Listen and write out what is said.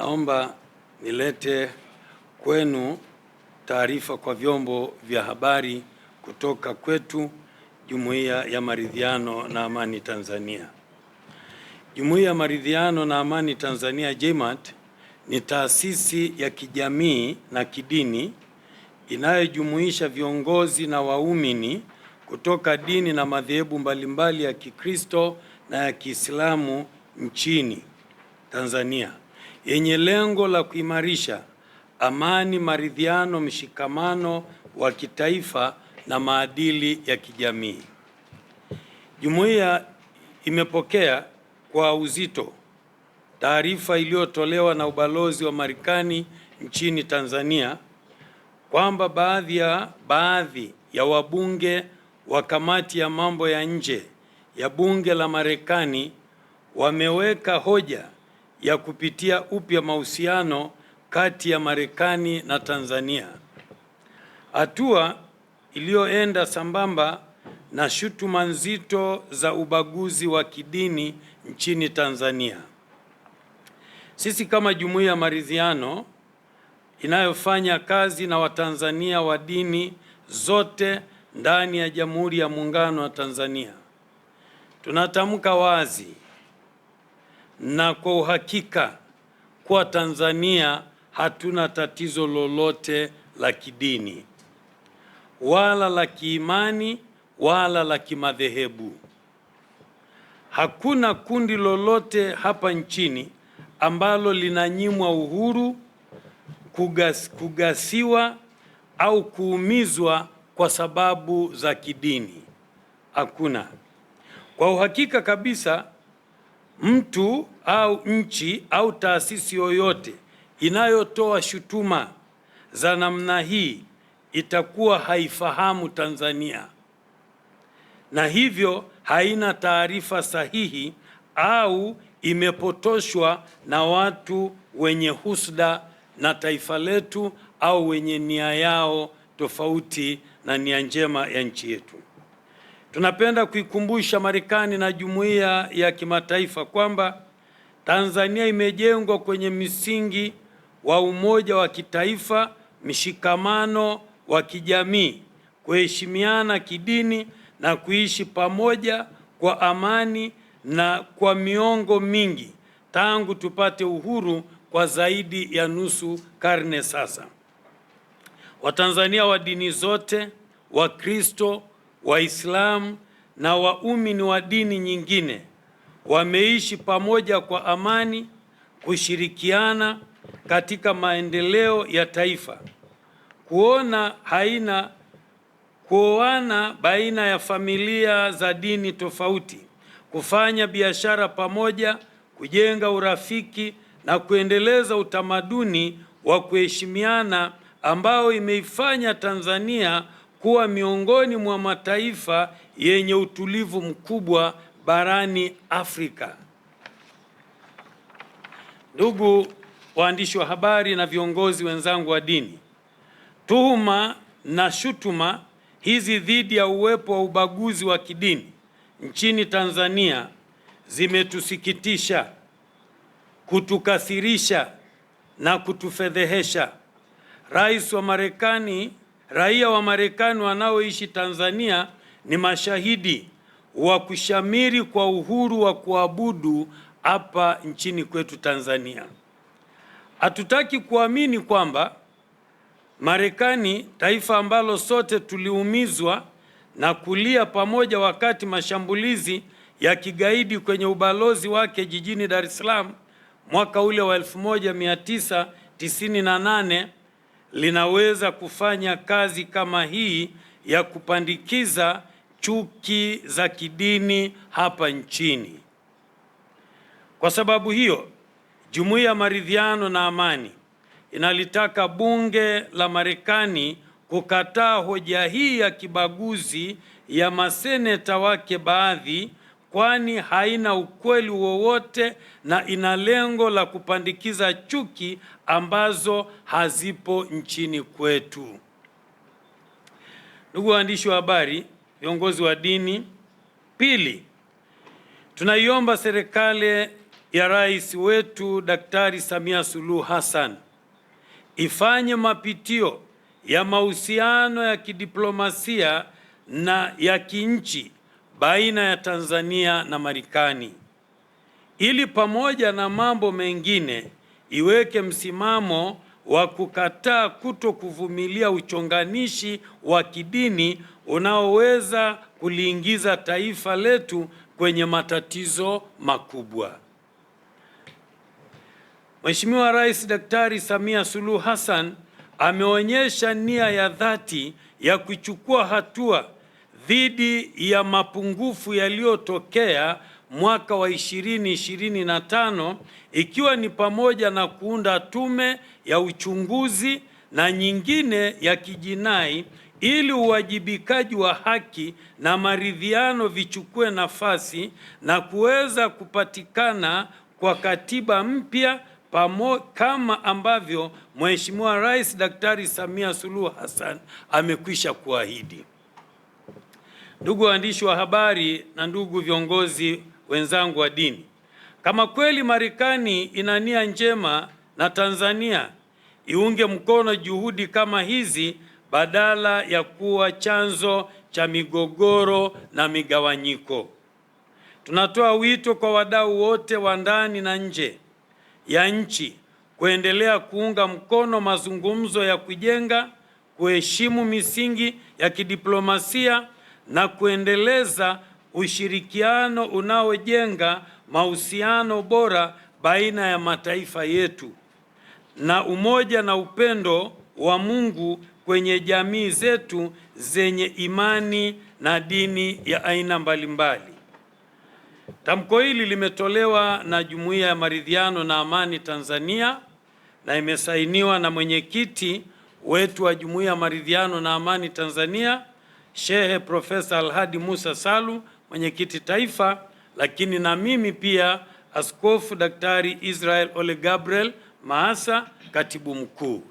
naomba nilete kwenu taarifa kwa vyombo vya habari kutoka kwetu Jumuiya ya Maridhiano na Amani Tanzania. Jumuiya ya Maridhiano na Amani Tanzania JMAT ni taasisi ya kijamii na kidini inayojumuisha viongozi na waumini kutoka dini na madhehebu mbalimbali ya Kikristo na ya Kiislamu nchini Tanzania, yenye lengo la kuimarisha amani, maridhiano, mshikamano wa kitaifa na maadili ya kijamii. Jumuiya imepokea kwa uzito taarifa iliyotolewa na ubalozi wa Marekani nchini Tanzania kwamba baadhi ya wabunge wa kamati ya mambo ya nje ya bunge la Marekani wameweka hoja ya kupitia upya mahusiano kati ya Marekani na Tanzania, hatua iliyoenda sambamba na shutuma nzito za ubaguzi wa kidini nchini Tanzania. Sisi kama Jumuiya ya Maridhiano inayofanya kazi na Watanzania wa dini zote ndani ya Jamhuri ya Muungano wa Tanzania, tunatamka wazi na kwa uhakika kwa Tanzania hatuna tatizo lolote la kidini wala la kiimani wala la kimadhehebu. Hakuna kundi lolote hapa nchini ambalo linanyimwa uhuru, kugasiwa au kuumizwa kwa sababu za kidini. Hakuna. Kwa uhakika kabisa, mtu au nchi au taasisi yoyote inayotoa shutuma za namna hii itakuwa haifahamu Tanzania na hivyo haina taarifa sahihi au imepotoshwa na watu wenye husda na taifa letu au wenye nia yao tofauti na nia njema ya nchi yetu. Tunapenda kuikumbusha Marekani na jumuiya ya kimataifa kwamba Tanzania imejengwa kwenye misingi wa umoja wa kitaifa, mshikamano wa kijamii, kuheshimiana kidini na kuishi pamoja kwa amani na kwa miongo mingi tangu tupate uhuru kwa zaidi ya nusu karne sasa. Watanzania wa dini zote, Wakristo, Waislamu na waumini wa dini nyingine wameishi pamoja kwa amani, kushirikiana katika maendeleo ya taifa, kuoana baina ya familia za dini tofauti, kufanya biashara pamoja, kujenga urafiki na kuendeleza utamaduni wa kuheshimiana ambao imeifanya Tanzania kuwa miongoni mwa mataifa yenye utulivu mkubwa barani Afrika. Ndugu waandishi wa habari na viongozi wenzangu wa dini, tuhuma na shutuma hizi dhidi ya uwepo wa ubaguzi wa kidini nchini Tanzania zimetusikitisha, kutukasirisha na kutufedhehesha. Raia wa Marekani wanaoishi Tanzania ni mashahidi wa kushamiri kwa uhuru wa kuabudu hapa nchini kwetu Tanzania. Hatutaki kuamini kwamba Marekani, taifa ambalo sote tuliumizwa na kulia pamoja wakati mashambulizi ya kigaidi kwenye ubalozi wake jijini Dar es Salaam mwaka ule wa 1998, linaweza kufanya kazi kama hii ya kupandikiza chuki za kidini hapa nchini. Kwa sababu hiyo, Jumuiya ya Maridhiano na Amani inalitaka bunge la Marekani kukataa hoja hii ya kibaguzi ya maseneta wake baadhi, kwani haina ukweli wowote na ina lengo la kupandikiza chuki ambazo hazipo nchini kwetu. Ndugu waandishi wa habari, viongozi wa dini, pili, tunaiomba serikali ya rais wetu Daktari Samia Suluhu Hassan ifanye mapitio ya mahusiano ya kidiplomasia na ya kinchi baina ya Tanzania na Marekani, ili pamoja na mambo mengine iweke msimamo wa kukataa kutokuvumilia uchonganishi wa kidini unaoweza kuliingiza taifa letu kwenye matatizo makubwa. Mheshimiwa Rais Daktari Samia Suluhu Hassan ameonyesha nia ya dhati ya kuchukua hatua dhidi ya mapungufu yaliyotokea mwaka wa 2025, ikiwa ni pamoja na kuunda tume ya uchunguzi na nyingine ya kijinai ili uwajibikaji wa haki na maridhiano vichukue nafasi na kuweza kupatikana kwa katiba mpya kama ambavyo Mheshimiwa Rais Daktari Samia Suluhu Hassan amekwisha kuahidi. Ndugu waandishi wa habari na ndugu viongozi wenzangu wa dini, kama kweli Marekani ina nia njema na Tanzania iunge mkono juhudi kama hizi badala ya kuwa chanzo cha migogoro na migawanyiko. Tunatoa wito kwa wadau wote wa ndani na nje ya nchi kuendelea kuunga mkono mazungumzo ya kujenga, kuheshimu misingi ya kidiplomasia na kuendeleza ushirikiano unaojenga mahusiano bora baina ya mataifa yetu na umoja na upendo wa Mungu kwenye jamii zetu zenye imani na dini ya aina mbalimbali. Tamko hili limetolewa na Jumuiya ya Maridhiano na Amani Tanzania na imesainiwa na mwenyekiti wetu wa Jumuiya ya Maridhiano na Amani Tanzania, Shehe Profesa Alhadi Musa Salu, mwenyekiti taifa, lakini na mimi pia Askofu Daktari Israel Ole Gabriel Maasa, katibu mkuu.